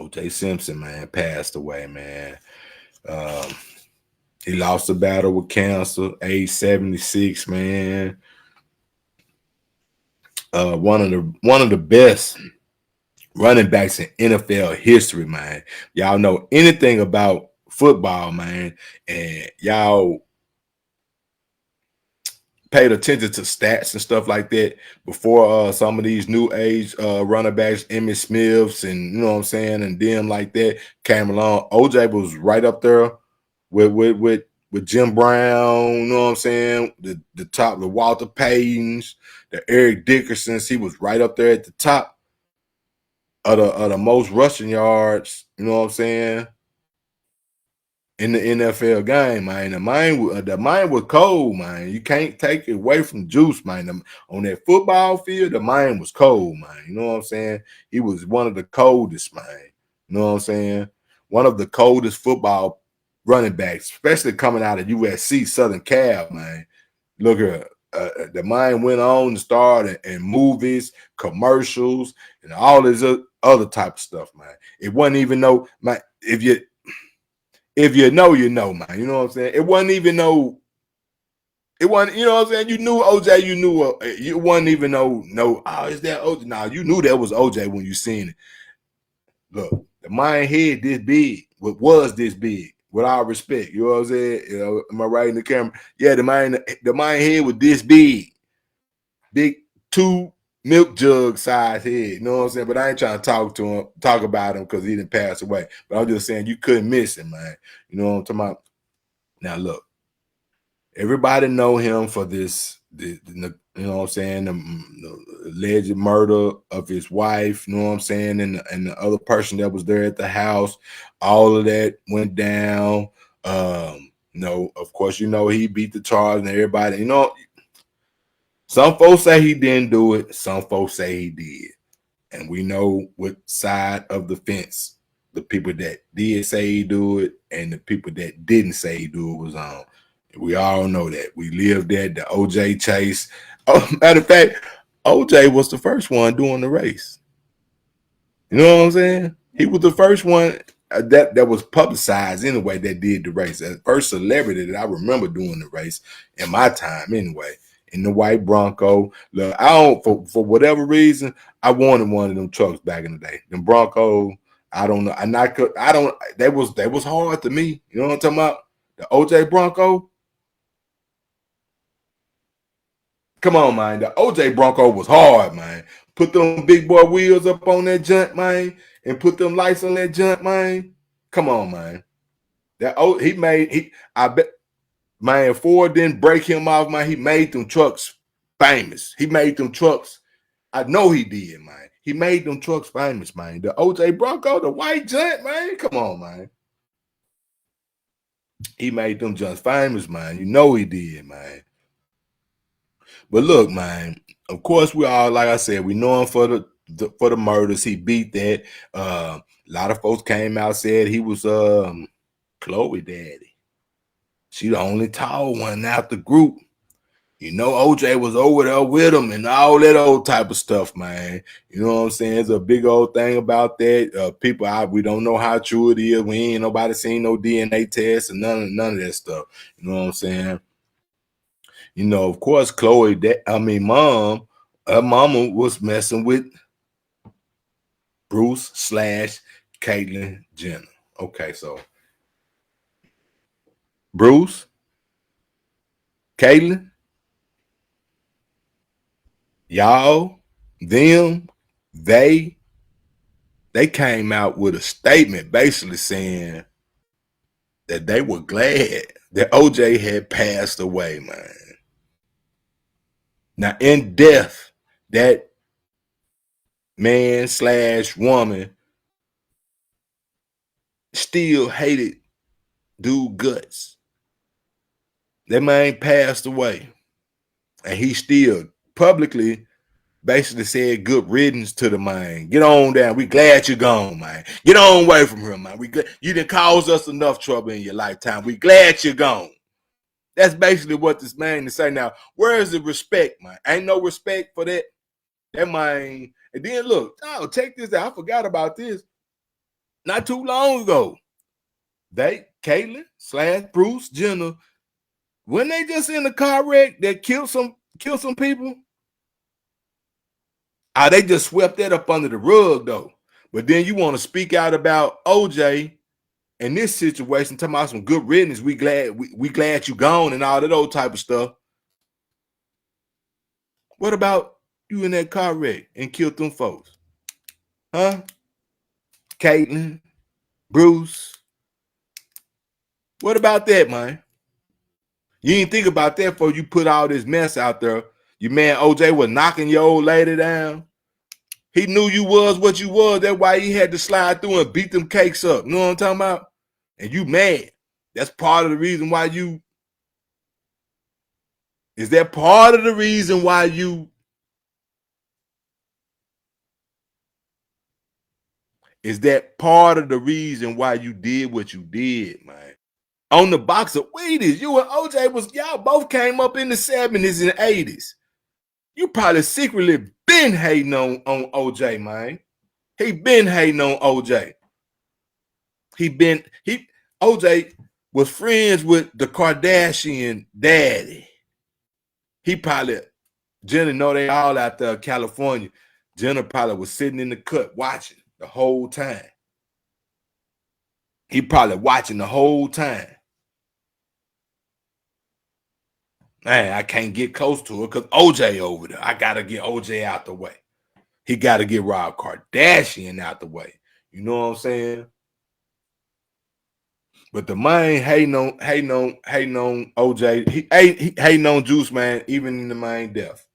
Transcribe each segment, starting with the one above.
O.J. Simpson, man, passed away, man. Um, he lost a battle with cancer, age 76, man. One of the best running backs in NFL history, man. Y'all know anything about football, man, and y'all paid attention to stats and stuff like that before some of these new age running backs, Emmitt Smiths, and you know what I'm saying, and them like that came along. OJ was right up there with Jim Brown, you know what I'm saying? The top, the Walter Paytons, the Eric Dickersons. He was right up there at the top of the most rushing yards, you know what I'm saying, in the NFL game, man. The mind was cold, man. You can't take it away from Juice, man. On that football field, the mind was cold, man. You know what I'm saying? He was one of the coldest, man. You know what I'm saying? One of the coldest football running backs, especially coming out of USC, Southern Cal, man. Look at the mind went on to start in movies, commercials, and all this other type of stuff, man. It wasn't even no, man. If you know, you know, man. You know what I'm saying? It wasn't even no. It wasn't, you know what I'm saying? You knew OJ. You knew you wasn't even no. Oh, is that OJ? Nah, you knew that was OJ when you seen it. Look, the mind head this big. What was this big? With all respect, you know what I'm saying? You know, am I right in the camera? Yeah, the mind head was this big, 2 milk jug size head. You know what I'm saying? But I ain't trying to talk about him because he didn't pass away. But I'm just saying you couldn't miss him, man. You know what I'm talking about? Now look, everybody know him for this, you know what I'm saying, the alleged murder of his wife, you know what I'm saying, and the other person that was there at the house. All of that went down. You know, of course, you know, he beat the charge and everybody, you know, some folks say he didn't do it. Some folks say he did. And we know what side of the fence the people that did say he do it and the people that didn't say he do it was on. We all know that. We lived that, the OJ chase. Oh, matter of fact, OJ was the first one doing the race. You know what I'm saying? He was the first one that was publicized anyway that did the race. The first celebrity that I remember doing the race in my time anyway. In the white Bronco. Look, I don't for whatever reason, I wanted one of them trucks back in the day. Them Bronco, I don't know. They was hard to me. You know what I'm talking about? The OJ Bronco. Come on, man. The OJ Bronco was hard, man. Put them big boy wheels up on that junk, man, and put them lights on that junk, man. Come on, man. I bet, man, Ford didn't break him off, man. He made them trucks famous. He made them trucks. I know he did, man. He made them trucks famous, man. The OJ Bronco, the white junk, man. Come on, man. He made them just famous, man. You know he did, man. But look, man, of course we all, like I said, we know him for the murders. He beat that. A lot of folks came out, said he was Chloe daddy. She the only tall one out the group. You know, OJ was over there with him and all that old type of stuff, man. You know what I'm saying? It's a big old thing about that. We don't know how true it is. We ain't nobody seen no DNA tests and none of that stuff. You know what I'm saying? You know, of course, Chloe, her mama was messing with Bruce / Caitlyn Jenner. Okay, so Bruce, Caitlyn, y'all, them, they came out with a statement basically saying that they were glad that OJ had passed away, man. Now, in death, that man / woman still hated dude guts. That man passed away. And he still publicly basically said good riddance to the man. Get on down. We glad you're gone, man. Get on away from him, man. You didn't cause us enough trouble in your lifetime. We glad you're gone. That's basically what this man is saying. Now, where is the respect, man? Ain't no respect for that. That man. And then look, check this out. I forgot about this. not too long ago. Caitlyn / Bruce Jenner, when they just in a car wreck that killed some people, they just swept that up under the rug though. But then you want to speak out about OJ in this situation, talking about some good riddance. We glad you gone and all that old type of stuff. What about you in that car wreck and killed them folks? Huh? Caitlyn, Bruce. What about that, man? You didn't think about that before you put all this mess out there. Your man OJ was knocking your old lady down. He knew you was what you was. That's why he had to slide through and beat them cakes up. You know what I'm talking about? And you mad. That's part of the reason why you. Is that part of the reason why you. Is that part of the reason why you did what you did, man? On the box of Wheaties, you and OJ y'all both came up in the 70s and 80s. You probably secretly been hating on OJ, man. He been hating on OJ. OJ was friends with the Kardashian daddy. He probably, Jenna know they all out there in California. Jenna probably was sitting in the cut watching the whole time. He probably watching the whole time. Man, I can't get close to it because OJ over there. I got to get OJ out the way. He got to get Rob Kardashian out the way. You know what I'm saying? But the man hating on OJ. He hating on Juice, man, even in the main death.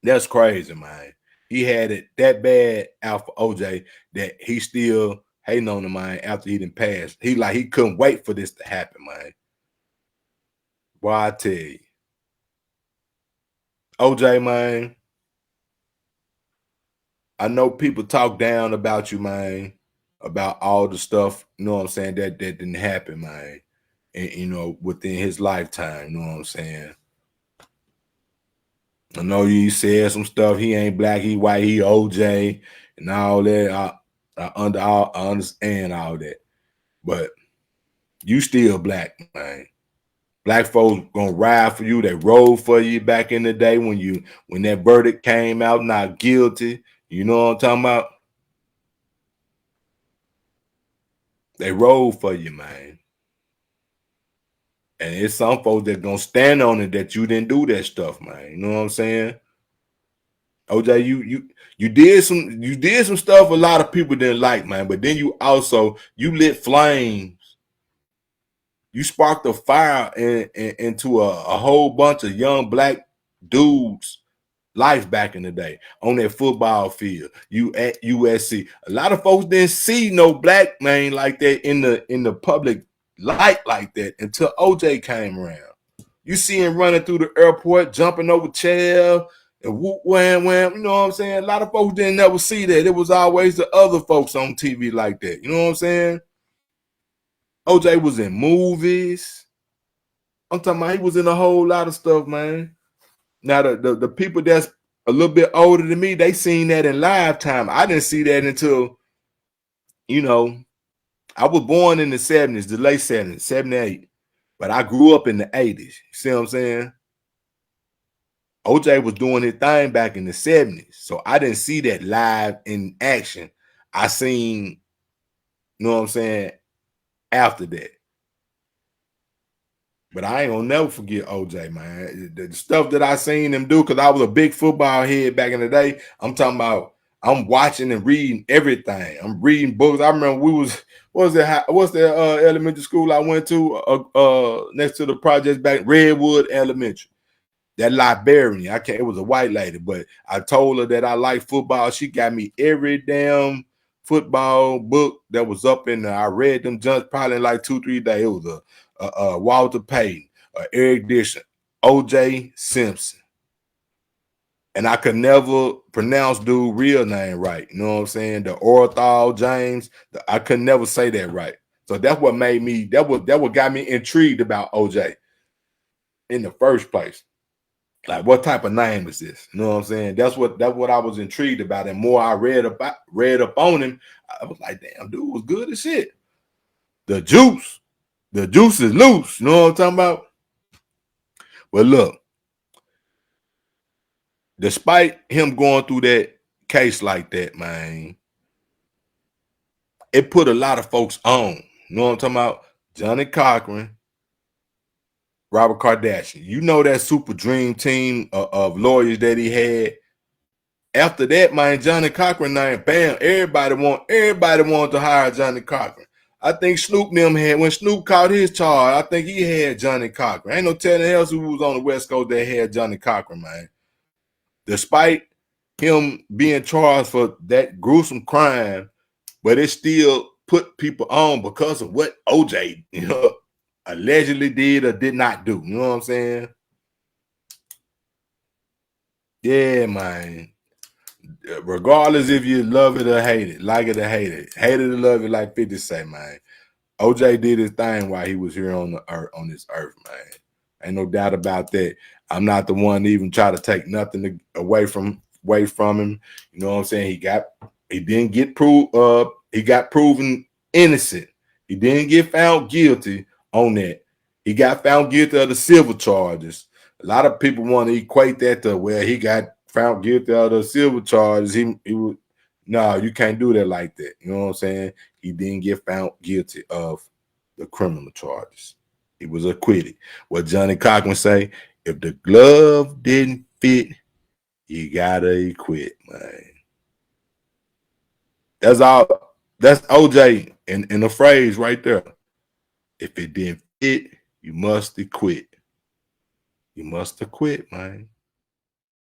That's crazy, man. He had it that bad out for OJ that he still hating on the man after he done passed. He couldn't wait for this to happen, man. Boy, I tell you. OJ, man, I know people talk down about you, man, about all the stuff, you know what I'm saying, that didn't happen, man. And, you know, within his lifetime, you know what I'm saying? I know you said some stuff, he ain't black, he white, he OJ, and all that. I understand all that. But you still black, man. Black folks gonna ride for you. They rode for you back in the day when that verdict came out, not guilty. You know what I'm talking about? They rode for you, man. And it's some folks that gonna stand on it that you didn't do that stuff, man. You know what I'm saying? OJ, you did some stuff a lot of people didn't like, man. But then you lit flames. You sparked a fire into a whole bunch of young black dudes' life back in the day on that football field. You at USC. A lot of folks didn't see no black man like that in the public light like that until OJ came around. You see him running through the airport, jumping over chairs and whoop wham wham. You know what I'm saying? A lot of folks didn't never see that. It was always the other folks on TV like that. You know what I'm saying? OJ was in movies. I'm talking about he was in a whole lot of stuff, man. Now the people that's a little bit older than me, they seen that in lifetime. I didn't see that until, you know, I was born in the 70s, the late 70s, 78. But I grew up in the 80s. You see what I'm saying? OJ was doing his thing back in the 70s. So I didn't see that live in action. I seen, you know what I'm saying, after that. But I ain't gonna never forget OJ, man. The stuff that I seen him do, because I was a big football head back in the day. I'm talking about, I'm watching and reading everything. I'm reading books. I remember what's the elementary school I went to next to the projects back, Redwood Elementary. That librarian, it was a white lady, but I told her that I like football. She got me every damn football book that was up in there. I read them just probably in like 2-3 days. It was a Walter Payton, Eric Dixon, O.J. Simpson. And I could never pronounce dude's real name right. You know what I'm saying? The Orthal James. I could never say that right. So that's what made me, that what got me intrigued about OJ in the first place. Like, what type of name is this? You know what I'm saying? That's what I was intrigued about. And more I read up on him, I was like, damn, dude was good as shit. The juice is loose. You know what I'm talking about? But look, despite him going through that case like that, man, it put a lot of folks on. You know what I'm talking about? Johnny Cochran, Robert Kardashian. You know that super dream team of lawyers that he had. After that, man, Johnny Cochran name, bam, everybody wanted to hire Johnny Cochran. I think Snoop them had, when Snoop caught his charge, I think he had Johnny Cochran. Ain't no telling else who was on the West Coast that had Johnny Cochran, man. Despite him being charged for that gruesome crime, but it still put people on because of what OJ, allegedly did or did not do. You know what I'm saying? Yeah, man. Regardless if you love it or hate it, like it or hate it or love it, like 50 say, man. OJ did his thing while he was here on the earth, on this earth, man. Ain't no doubt about that. I'm not the one to even try to take nothing away from him. You know what I'm saying? He didn't get proved. He got proven innocent. He didn't get found guilty on that. He got found guilty of the civil charges. A lot of people want to equate that to where he got found guilty of the civil charges. He was, no, you can't do that like that. You know what I'm saying? He didn't get found guilty of the criminal charges. He was acquitted. What Johnny Cochran say, if the glove didn't fit, you gotta quit, man. That's all. That's OJ in the phrase right there. If it didn't fit, you must quit. You must quit, man.